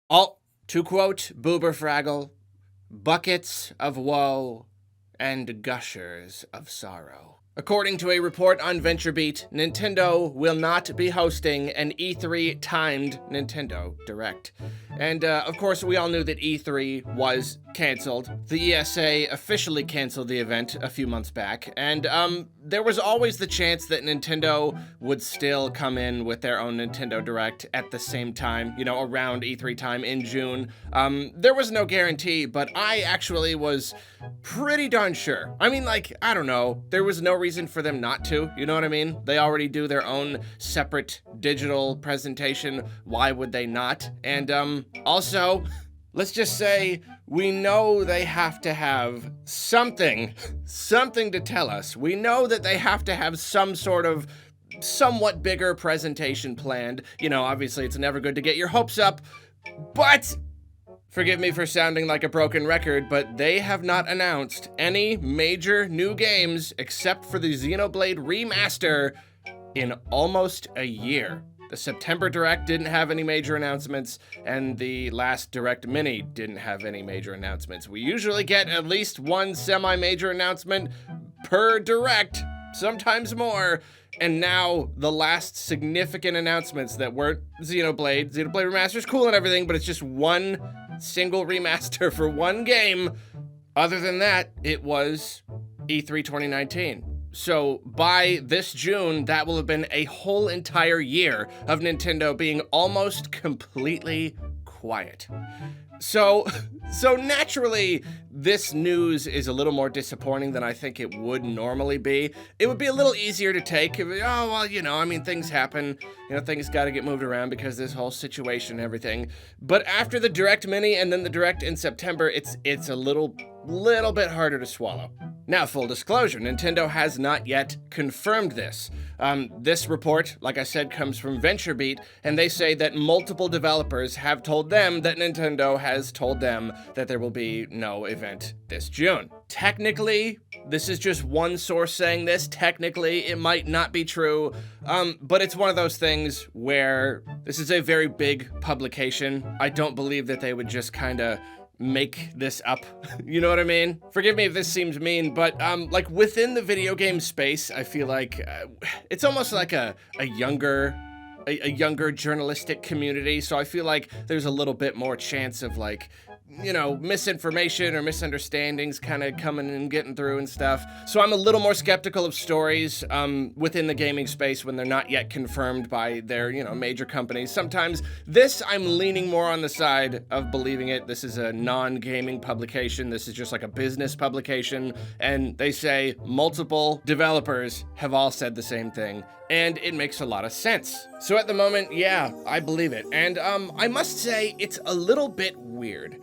All, to quote Boober Fraggle, buckets of woe and gushers of sorrow. According to a report on VentureBeat, Nintendo will not be hosting an E3 timed Nintendo Direct. And of course, we all knew that E3 was canceled. The ESA officially canceled the event a few months back, and there was always the chance that Nintendo would still come in with their own Nintendo Direct at the same time, you know, around E3 time in June. There was no guarantee, but I actually was pretty darn sure. I mean, like, I don't know, there was no reason for them not to, you know what I mean? They already do their own separate digital presentation, why would they not? And also, let's just say we know they have to have something to tell us. We know that they have to have some sort of somewhat bigger presentation planned. You know, obviously it's never good to get your hopes up, but forgive me for sounding like a broken record, but they have not announced any major new games except for the Xenoblade Remaster in almost a year. The September Direct didn't have any major announcements, and the last Direct Mini didn't have any major announcements. We usually get at least one semi-major announcement per Direct, sometimes more, and now the last significant announcements that weren't Xenoblade Remaster's cool and everything, but it's just one single remaster for one game. Other than that, it was E3 2019. So by this June, that will have been a whole entire year of Nintendo being almost completely quiet. So naturally, this news is a little more disappointing than I think it would normally be. It would be a little easier to take if, oh, well, you know, I mean, things happen. You know, things got to get moved around because this whole situation and everything. But after the Direct Mini and then the Direct in September, it's a little bit harder to swallow. Now, full disclosure, Nintendo has not yet confirmed this. This report, like I said, comes from VentureBeat, and they say that multiple developers have told them that Nintendo has told them that there will be no event this June. Technically, this is just one source saying this. Technically, it might not be true, but it's one of those things where this is a very big publication. I don't believe that they would just kind of make this up. You know what I mean? Forgive me if this seems mean, but like within the video game space, I feel like it's almost like a younger journalistic community. So I feel like there's a little bit more chance of, like, you know, misinformation or misunderstandings kind of coming and getting through and stuff. So I'm a little more skeptical of stories within the gaming space when they're not yet confirmed by their, you know, major companies. Sometimes this, I'm leaning more on the side of believing it. This is a non-gaming publication. This is just like a business publication. And they say multiple developers have all said the same thing. And it makes a lot of sense. So at the moment, yeah, I believe it. And I must say, it's a little bit weird.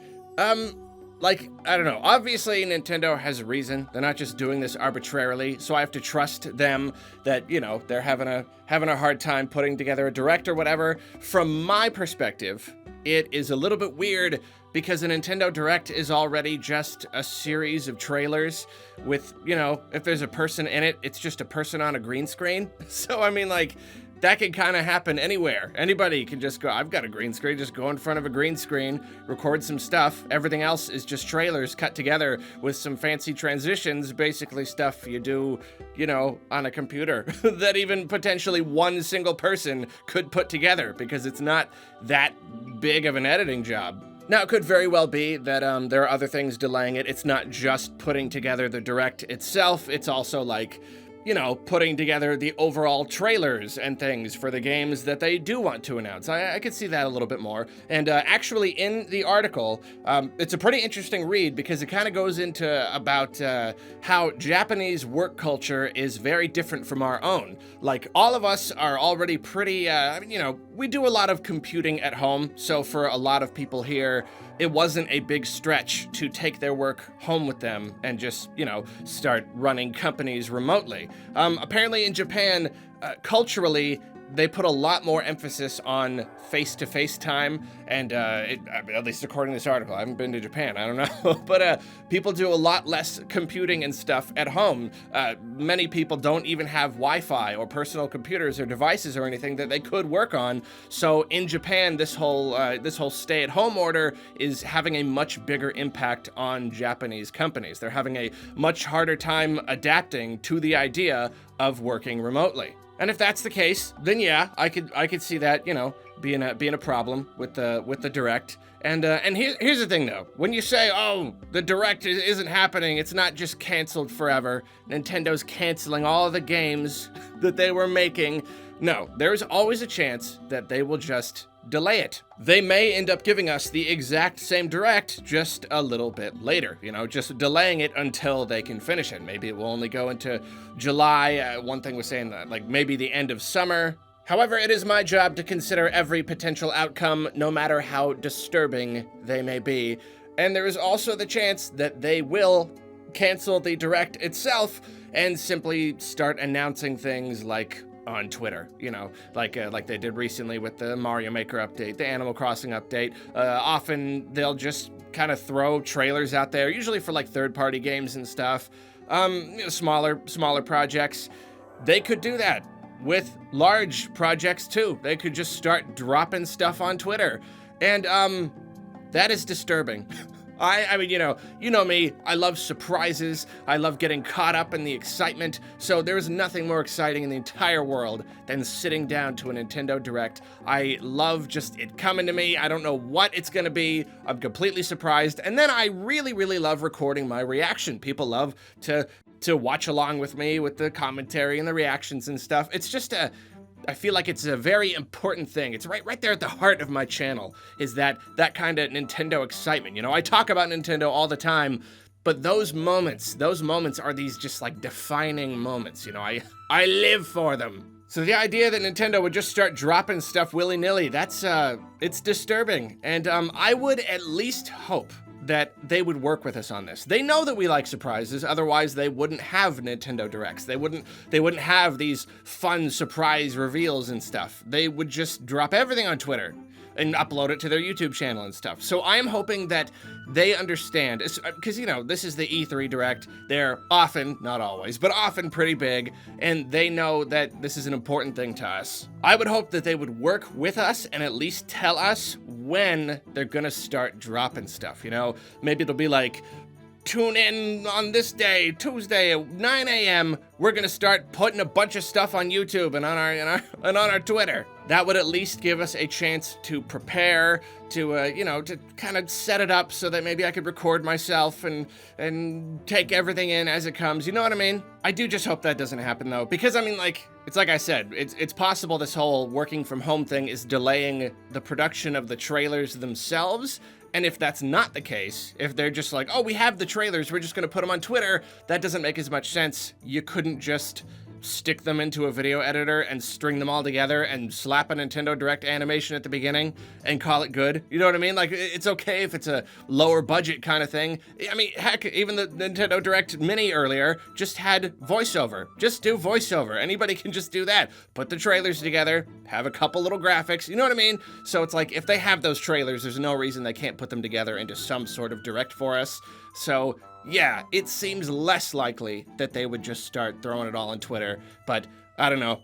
Like, I don't know, obviously Nintendo has a reason. They're not just doing this arbitrarily, so I have to trust them that, you know, they're having a hard time putting together a Direct or whatever. From my perspective, it is a little bit weird because a Nintendo Direct is already just a series of trailers with, you know, if there's a person in it, it's just a person on a green screen. So, I mean, like, that can kind of happen anywhere. Anybody can just go, I've got a green screen, just go in front of a green screen, record some stuff. Everything else is just trailers cut together with some fancy transitions, basically stuff you do, you know, on a computer that even potentially one single person could put together because it's not that big of an editing job. Now, it could very well be that there are other things delaying it. It's not just putting together the Direct itself, it's also like, you know, putting together the overall trailers and things for the games that they do want to announce. I could see that a little bit more. And actually in the article, it's a pretty interesting read because it kind of goes into about how Japanese work culture is very different from our own. Like, all of us are already pretty, you know, we do a lot of computing at home. So for a lot of people here, it wasn't a big stretch to take their work home with them and just, you know, start running companies remotely. Apparently in Japan, culturally, they put a lot more emphasis on face-to-face time, and at least according to this article, I haven't been to Japan, I don't know, but people do a lot less computing and stuff at home. Many people don't even have Wi-Fi or personal computers or devices or anything that they could work on. So in Japan, this whole stay-at-home order is having a much bigger impact on Japanese companies. They're having a much harder time adapting to the idea of working remotely. And if that's the case, then yeah, I could see that, you know, being a problem with the Direct. And here's the thing though, when you say, oh, the Direct isn't happening, it's not just canceled forever, Nintendo's canceling all of the games that they were making. No, there's always a chance that they will just delay it. They may end up giving us the exact same Direct, just a little bit later, you know, just delaying it until they can finish it. Maybe it will only go into July. One thing was saying that, like, maybe the end of summer. However, it is my job to consider every potential outcome, no matter how disturbing they may be. And there is also the chance that they will cancel the Direct itself and simply start announcing things like on Twitter, you know, like they did recently with the Mario Maker update, the Animal Crossing update. Often they'll just kind of throw trailers out there, usually for like third-party games and stuff, you know, smaller projects. They could do that with large projects too. They could just start dropping stuff on Twitter, and that is disturbing. I mean, you know me, I love surprises, I love getting caught up in the excitement, so there is nothing more exciting in the entire world than sitting down to a Nintendo Direct. I love just it coming to me, I don't know what it's gonna be, I'm completely surprised, and then I really, really love recording my reaction. People love to watch along with me with the commentary and the reactions and stuff. It's just I feel like it's a very important thing. It's right there at the heart of my channel, is that kind of Nintendo excitement. You know, I talk about Nintendo all the time, but those moments are these just like defining moments. You know, I live for them. So the idea that Nintendo would just start dropping stuff willy-nilly, that's, it's disturbing. And I would at least hope that they would work with us on this. They know that we like surprises, otherwise they wouldn't have Nintendo Directs. They wouldn't have these fun surprise reveals and stuff. They would just drop everything on Twitter and upload it to their YouTube channel and stuff. So I am hoping that they understand, because, you know, this is the E3 Direct. They're often, not always, but often pretty big, and they know that this is an important thing to us. I would hope that they would work with us and at least tell us when they're gonna start dropping stuff, you know? Maybe it'll be like, tune in on this day, Tuesday at 9 a.m. We're gonna start putting a bunch of stuff on YouTube and on our Twitter. That would at least give us a chance to prepare, to you know, to kind of set it up so that maybe I could record myself and take everything in as it comes. You know what I mean? I do just hope that doesn't happen though, because I mean, like, it's like I said, it's possible this whole working from home thing is delaying the production of the trailers themselves. And if that's not the case, if they're just like, oh, we have the trailers, we're just gonna put them on Twitter, that doesn't make as much sense. You couldn't just stick them into a video editor and string them all together and slap a Nintendo Direct animation at the beginning and call it good. You know what I mean? Like, it's okay if it's a lower budget kind of thing. I mean, heck, even the Nintendo Direct Mini earlier just had voiceover. Just do voiceover. Anybody can just do that. Put the trailers together, have a couple little graphics, you know what I mean? So it's like, if they have those trailers, there's no reason they can't put them together into some sort of Direct for us. So yeah, it seems less likely that they would just start throwing it all on Twitter, but I don't know.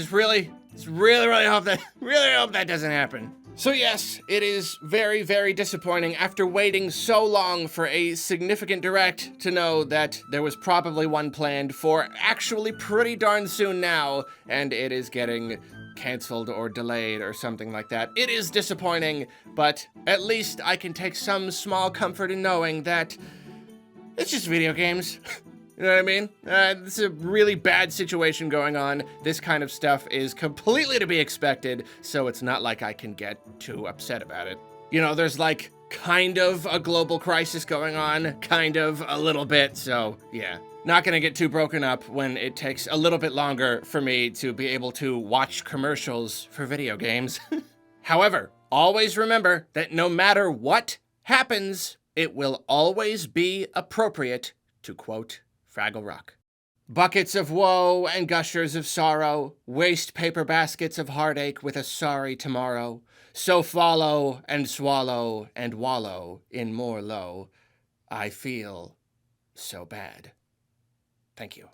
Really hope that doesn't happen. So yes, it is very, very disappointing after waiting so long for a significant Direct to know that there was probably one planned for actually pretty darn soon now, and it is getting canceled or delayed or something like that. It is disappointing, but at least I can take some small comfort in knowing that it's just video games. You know what I mean? This is a really bad situation going on. This kind of stuff is completely to be expected, so it's not like I can get too upset about it. You know, there's like kind of a global crisis going on, kind of a little bit, so yeah. Not gonna get too broken up when it takes a little bit longer for me to be able to watch commercials for video games. However, always remember that no matter what happens, it will always be appropriate, to quote Fraggle Rock. Buckets of woe and gushers of sorrow, waste paper baskets of heartache with a sorry tomorrow. So follow and swallow and wallow in more low. I feel so bad. Thank you.